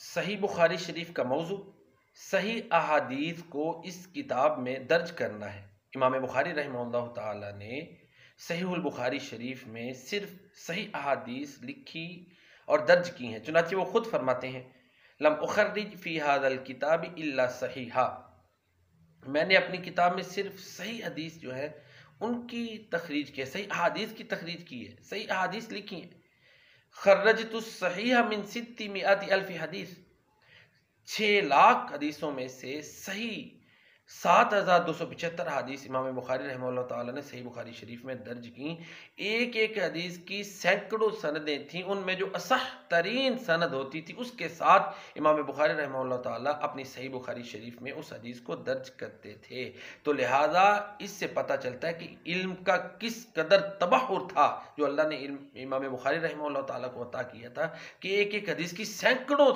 صحیح بخاری شریف کا موضوع صحیح احادیث کو اس کتاب میں درج کرنا ہے۔ امام بخاری رحمہ اللہ تعالی نے صحیح البخاری شریف میں صرف صحیح احادیث لکھی اور درج کی ہیں، چنانچہ وہ خود فرماتے ہیں لم اخرج فی ھذا الکتاب الا صحیحا، میں نے اپنی کتاب میں صرف صحیح حدیث جو ہے ان کی تخریج کی ہے، صحیح احادیث کی تخریج کی ہے، صحیح احادیث لکھی ہیں۔ خرجت الصحیح من 600,000 حدیث، 6 لاکھ حدیثوں میں سے صحیح 7,275 حدیث امام بخاری رحمہ اللہ تعالیٰ نے صحیح بخاری شریف میں درج کی۔ ایک ایک حدیث کی سینکڑوں سندیں تھیں، ان میں جو اصح ترین سند ہوتی تھی اس کے ساتھ امام بخاری رحمہ اللہ تعالیٰ اپنی صحیح بخاری شریف میں اس حدیث کو درج کرتے تھے۔ تو لہٰذا اس سے پتہ چلتا ہے کہ علم کا کس قدر تبحر تھا جو اللہ نے امام بخاری رحمہ اللہ تعالیٰ کو عطا کیا تھا کہ ایک ایک حدیث کی سینکڑوں